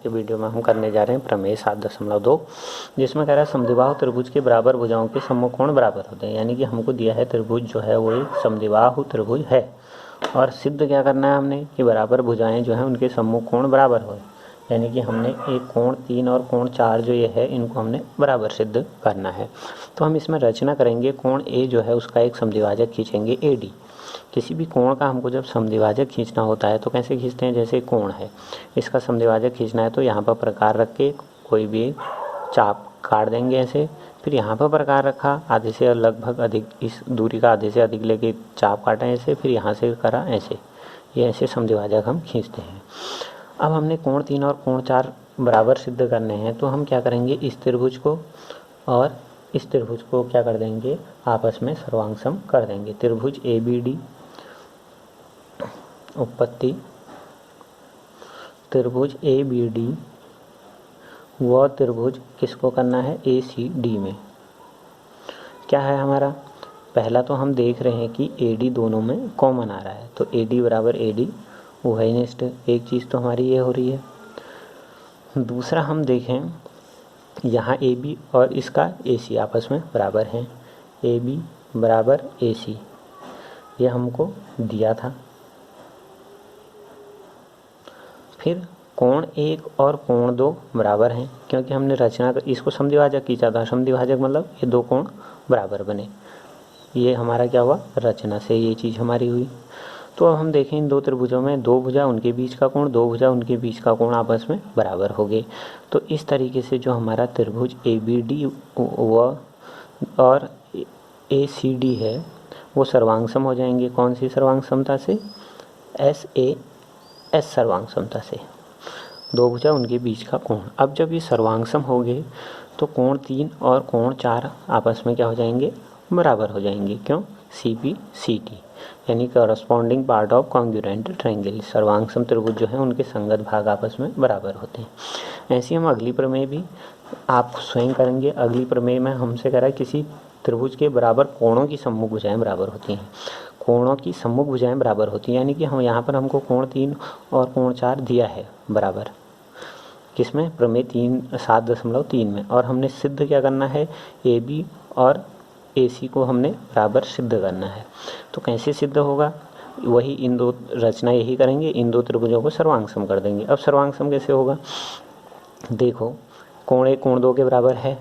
के वीडियो में हम करने जा रहे हैं प्रमेय 7.2, जिसमें कह रहा है समद्विबाहु त्रिभुज के बराबर भुजाओं के सम्मुख कोण बराबर होते हैं। यानी कि हमको दिया है त्रिभुज जो है वो एक समद्विबाहु त्रिभुज है और सिद्ध क्या करना है हमने कि बराबर भुजाएं जो हैं उनके सम्मुख कोण बराबर हो। यानी कि हमने एक कोण 3 और कोण 4 जो ये है इनको हमने बराबर सिद्ध करना है। तो हम इसमें रचना करेंगे, कोण ए जो है उसका एक समद्विभाजक खींचेंगे AD। किसी भी कोण का हमको जब समद्विभाजक खींचना होता है तो कैसे खींचते हैं, जैसे कोण है इसका समद्विभाजक खींचना है तो यहाँ पर प्रकार रख के कोई भी चाप काट देंगे ऐसे, फिर यहाँ पर प्रकार रखा आधे से लगभग अधिक, इस दूरी का आधे से अधिक लेके चाप काटा ऐसे, फिर यहाँ से करा ऐसे, ये ऐसे समद्विभाजक हम खींचते हैं। अब हमने कोण 3 और कोण 4 बराबर सिद्ध करने हैं तो हम क्या करेंगे, इस त्रिभुज को और इस त्रिभुज को क्या कर देंगे, आपस में सर्वांगसम कर देंगे। त्रिभुज ABD उत्पत्ति, त्रिभुज ABD व त्रिभुज किसको करना है, ACD में क्या है हमारा, पहला तो हम देख रहे हैं कि AD दोनों में कॉमन आ रहा है तो AD बराबर AD उभयनिष्ठ, एक चीज़ तो हमारी ये हो रही है। दूसरा हम देखें यहाँ AB और इसका AC आपस में बराबर हैं, AB बराबर AC ये हमको दिया था। फिर कोण 1 और कोण 2 बराबर हैं, क्योंकि हमने रचना इसको समद्विभाजक खींचा था, समद्विभाजक मतलब ये दो कोण बराबर बने, ये हमारा क्या हुआ, रचना से ये चीज़ हमारी हुई। तो अब हम देखें इन दो त्रिभुजों में दो भुजा उनके बीच का कोण, दो भुजा उनके बीच का कोण आपस में बराबर हो गए। तो इस तरीके से जो हमारा त्रिभुज ABD व और ACD है वो सर्वांगसम हो जाएंगे। कौन सी सर्वांग समता से, SAS सर्वांग समता से, दो भुजा उनके बीच का कोण। अब जब ये सर्वांगसम हो गए तो कोण 3 और कोण 4 आपस में क्या हो जाएंगे, बराबर हो जाएंगे। क्यों, CPCT यानी corresponding part of congruent triangle, सर्वांगसम त्रिभुज जो है उनके संगत भाग आपस में बराबर होते हैं। ऐसे हम अगली प्रमेय भी आप स्वयं करेंगे। अगली प्रमेय में हमसे कह रहा है किसी त्रिभुज के बराबर कोणों की सम्मुख भुजाएं बराबर होती हैं, कोणों की सम्मुख भुजाएं बराबर होती हैं। यानी कि हम यहाँ पर हमको कोण 3 और कोण 4 दिया है बराबर, किसमें, प्रमेय 7.3 में, और हमने सिद्ध क्या करना है, AB और AC को हमने बराबर सिद्ध करना है। तो कैसे सिद्ध होगा, वही इन दो रचना यही करेंगे, इन दो त्रिभुजों को सर्वांगसम कर देंगे। अब सर्वांगसम कैसे होगा, देखो कोण 1 कोण 2 के बराबर है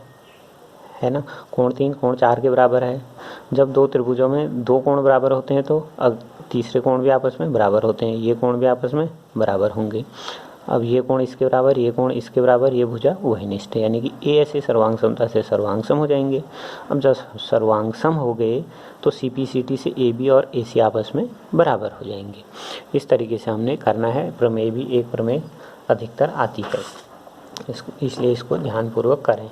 ना, कोण 3 कोण 4 के बराबर है। जब दो त्रिभुजों में दो कोण बराबर होते हैं तो अब तीसरे कोण भी आपस में बराबर होते हैं, ये कोण भी आपस में बराबर होंगे। अब ये कोण इसके बराबर, ये कोण इसके बराबर, ये भुजा उभयनिष्ठ है, यानी कि ए ऐसे सर्वांगसमता से सर्वांगसम हो जाएंगे। अब जब सर्वांगसम हो गए तो CPCT से AB और AC आपस में बराबर हो जाएंगे। इस तरीके से हमने करना है। प्रमेय भी एक प्रमेय अधिकतर आती है, इसलिए इसको ध्यानपूर्वक करें।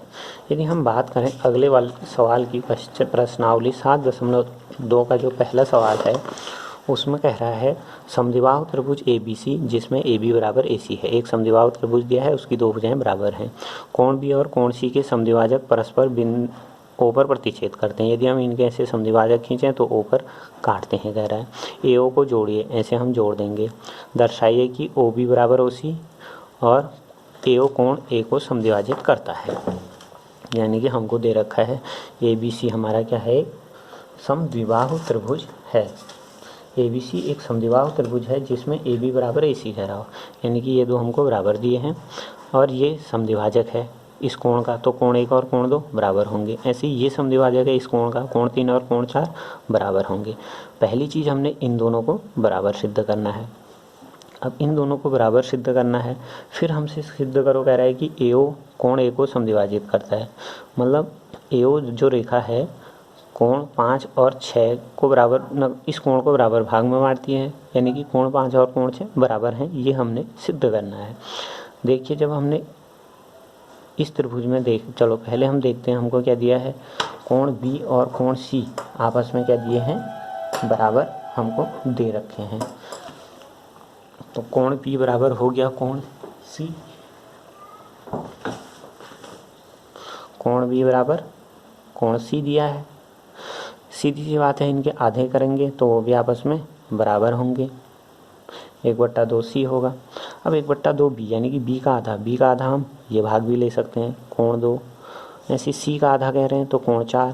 यदि हम बात करें अगले वाले सवाल की, प्रश्नावली 7.2 का जो पहला सवाल है उसमें कह रहा है समद्विबाहु त्रिभुज ABC जिसमें AB बराबर AC है। एक समद्विबाहु त्रिभुज दिया है, उसकी दो भुजाएं बराबर हैं। कोण B और कोण C के समद्विभाजक परस्पर बिंदु O पर प्रतिच्छेद करते हैं। यदि हम इनके ऐसे समद्विभाजक खींचें तो O पर काटते हैं, कह रहा है। AO को जोड़िए, ऐसे हम जोड़ देंगे। दर्शाइए कि OB बराबर OC और AO कोण A को समद्विभाजित करता है। यानी कि हमको दे रखा है ABC हमारा क्या है, समद्विबाहु त्रिभुज है। ABC एक समद्विबाहु त्रिभुज है जिसमें AB बराबर AC कह रहा हो, यानी कि ये दो हमको बराबर दिए हैं और ये समद्विभाजक है इस कोण का, तो कोण 1 और कोण 2 बराबर होंगे। ऐसे ही ये समद्विभाजक है इस कोण का, कोण 3 और कोण 4 बराबर होंगे। पहली चीज़ हमने इन दोनों को बराबर सिद्ध करना है। अब इन दोनों को बराबर सिद्ध करना है, फिर हमसे सिद्ध करो, कह रहा है कि AO कोण A को समद्विभाजित करता है। मतलब AO जो रेखा है कोण 5 और 6 को बराबर, इस कोण को बराबर भाग में बांटती है, यानी कि कोण 5 और कोण 6 बराबर हैं, ये हमने सिद्ध करना है। देखिए जब हमने इस त्रिभुज में चलो पहले हम देखते हैं हमको क्या दिया है, कोण B और कोण C आपस में क्या दिए हैं, बराबर हमको दे रखे हैं। तो कोण P बराबर हो गया कोण C, कोण B बराबर कोण C दिया है। सीधी सी बात है, इनके आधे करेंगे तो वो भी आपस में बराबर होंगे, 1/2 C होगा। अब 1/2 b यानी कि b का आधा हम ये भाग भी ले सकते हैं, कोण 2। ऐसे c का आधा कह रहे हैं तो कोण 4,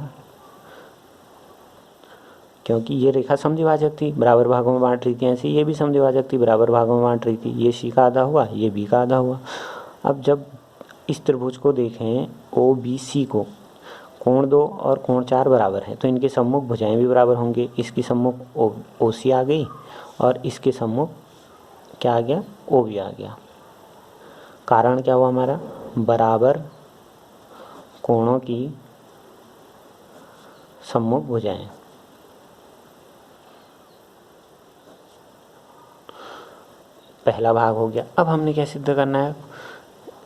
क्योंकि ये रेखा समद्विभाजक थी, बराबर भागों में बांट रही थी। ऐसे ये भी समद्विभाजक थी, बराबर भागों में बांट रही थी। ये c का आधा हुआ, ये b का आधा हुआ। अब जब इस त्रिभुज को देखें OBC को, कोण 2 और कोण 4 बराबर है, तो इनके सम्मुख भुजाएं भी बराबर होंगे। इसकी सम्मुख OC आ गई और इसके सम्मुख क्या आ गया, OB आ गया। कारण क्या हुआ हमारा, बराबर कोणों की सम्मुख भुजाएं। पहला भाग हो गया। अब हमने क्या सिद्ध करना है,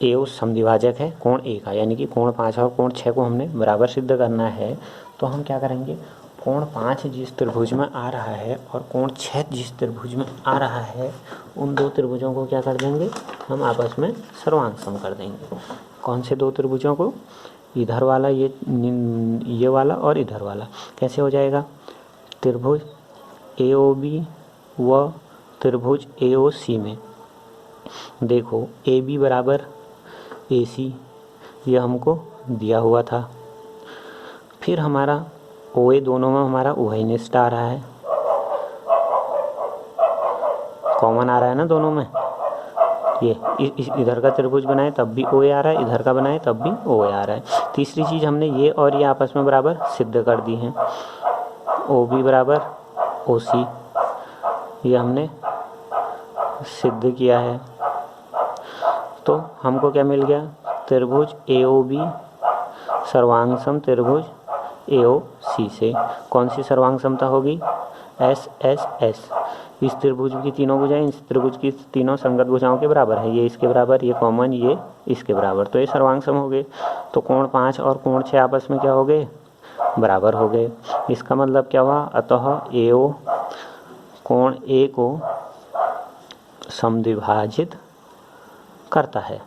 AO समद्विभाजक है कोण A का, यानी कि कोण 5 और कोण 6 को हमने बराबर सिद्ध करना है। तो हम क्या करेंगे, कोण 5 जिस त्रिभुज में आ रहा है और कोण 6 जिस त्रिभुज में आ रहा है, उन दो त्रिभुजों को क्या कर देंगे, हम आपस में सर्वांग सम कर देंगे। कौन से दो त्रिभुजों को, इधर वाला ये वाला और इधर वाला। कैसे हो जाएगा, त्रिभुज AOB व त्रिभुज AOC में देखो AB बराबर AC ये हमको दिया हुआ था। फिर हमारा OA दोनों में हमारा उभयनिष्ठ आ रहा है, कॉमन आ रहा है ना दोनों में। ये इधर का त्रिभुज बनाए तब भी OA आ रहा है, इधर का बनाए तब भी OA आ रहा है। तीसरी चीज़ हमने ये और ये आपस में बराबर सिद्ध कर दी हैं। OB बराबर OC ये हमने सिद्ध किया है। तो हमको क्या मिल गया, त्रिभुज AOB सर्वांग सम त्रिभुज AOC से। कौन सी सर्वांग समता होगी, SSS। इस त्रिभुज की तीनों भुजाएं इस त्रिभुज की तीनों संगत भुजाओं के बराबर है, ये इसके बराबर, ये कॉमन, ये इसके बराबर, तो ये सर्वांग सम हो गए। तो कोण 5 और कोण 6 आपस में क्या हो गए, बराबर हो गए। इसका मतलब क्या हुआ, अतः AO कोण A को समद्विभाजित करता है।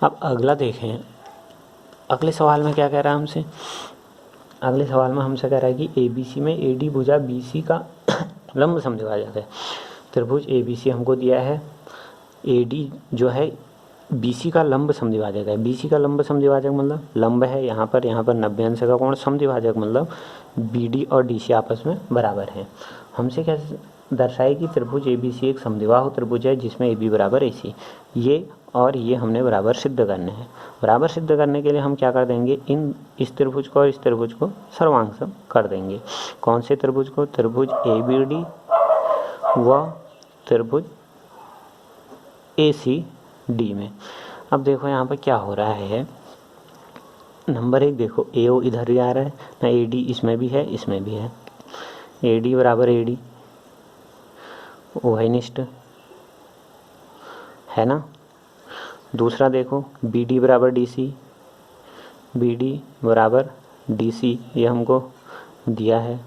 अब अगला देखें, अगले सवाल में क्या कह रहा है हमसे, अगले सवाल में हमसे कह रहा है कि ABC में AD भुजा BC का लंब समद्विभाजक है। त्रिभुज ABC हमको दिया है, AD जो है BC का लंब समद्विभाजक है। BC का लंब समद्विभाजक मतलब लंब है यहाँ पर 90 अंश का कोण, समद्विभाजक मतलब BD और DC आपस में बराबर है। हमसे क्या दर्शाए कि त्रिभुज ABC एक समद्विबाहु त्रिभुज है जिसमें AB बराबर AC। ये और ये हमने बराबर सिद्ध करने हैं। बराबर सिद्ध करने के लिए हम क्या कर देंगे, इस त्रिभुज को और इस त्रिभुज को सर्वांग सम कर देंगे। कौन से त्रिभुज को, त्रिभुज ABD व त्रिभुज ACD में। अब देखो यहाँ पर क्या हो रहा है, नंबर 1 देखो AO इधर भी आ रहा है ना, AD इसमें भी है इसमें भी है, AD बराबर AD उभयनिष्ठ है ना। दूसरा देखो BD बराबर DC, BD बराबर DC ये हमको दिया है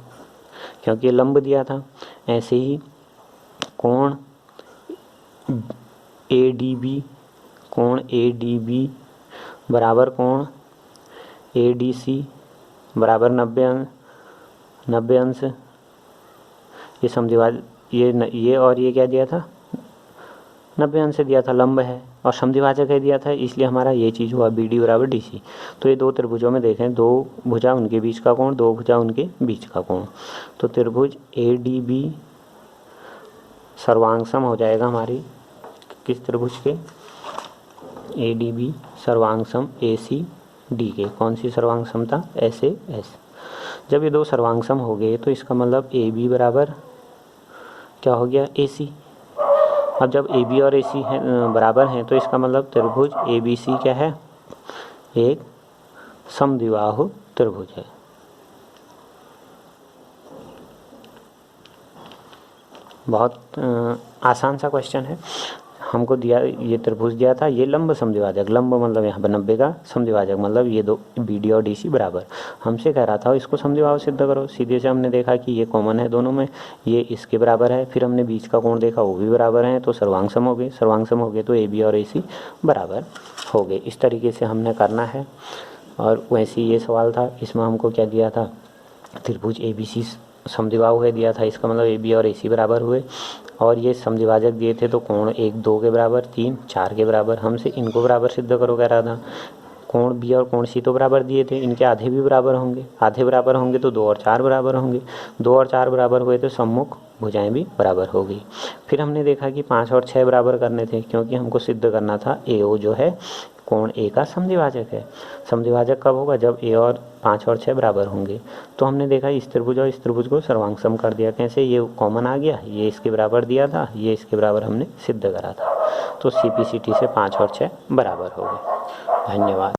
क्योंकि ये लंब दिया था। ऐसे ही कोण ADB बराबर कोण ADC बराबर 90 अंश। ये समद्विभाजक, ये और ये क्या दिया था, 90 अंश से दिया था, लंब है और समद्विभाजक है दिया था, इसलिए हमारा ये चीज़ हुआ BD बराबर DC। तो ये दो त्रिभुजों में देखें, दो भुजा उनके बीच का कोण, दो भुजा उनके बीच का कोण। तो त्रिभुज ADB सर्वांग सम हो जाएगा हमारी किस त्रिभुज के, ADB सर्वांग सम ACD के। कौन सी सर्वांग समता, SAS। जब ये दो सर्वांग सम हो गए तो इसका मतलब AB बराबर क्या हो गया, AC। अब जब AB और AC हैं बराबर हैं तो इसका मतलब त्रिभुज ABC क्या है, एक समद्विबाहु त्रिभुज है। बहुत आसान सा क्वेश्चन है। हमको दिया, ये त्रिभुज दिया था, ये लंब समद्विभाजक, लंब मतलब यहाँ पर 90 का, समद्विभाजक मतलब ये दो BD और DC बराबर। हमसे कह रहा था इसको समद्विबाहु सिद्ध करो। सीधे से हमने देखा कि ये कॉमन है दोनों में, ये इसके बराबर है। फिर हमने बीच का कोण देखा, वो भी बराबर है, तो सर्वांग सम हो गए। सर्वांग सम हो गए तो AB और AC बराबर हो गए। इस तरीके से हमने करना है। और वैसे ये सवाल था, इसमें हमको क्या दिया था, त्रिभुज ABC समद्विबाहु हुए दिया था, इसका मतलब ए बी और ए सी बराबर हुए। और ये समद्विभाजक दिए थे तो कोण 1 2 के बराबर, 3 4 के बराबर। हमसे इनको बराबर सिद्ध करो कह रहा था। कोण बी और कोण सी तो बराबर दिए थे, इनके आधे भी बराबर होंगे, आधे बराबर होंगे तो 2 और 4 बराबर होंगे, 2 और 4 बराबर हुए तो सम्मुख भुजाएं भी बराबर हो गई। फिर हमने देखा कि 5 और 6 बराबर करने थे, क्योंकि हमको सिद्ध करना था AO जो है कोण ए का समद्विभाजक है। समद्विभाजक कब होगा? जब ए और 5 और 6 बराबर होंगे। तो हमने देखा इस त्रिभुज और इस त्रिभुज को सर्वांग सम कर दिया। कैसे? ये कॉमन आ गया, ये इसके बराबर दिया था, ये इसके बराबर हमने सिद्ध करा था। तो CPCT से 5 और 6 बराबर हो गए। धन्यवाद।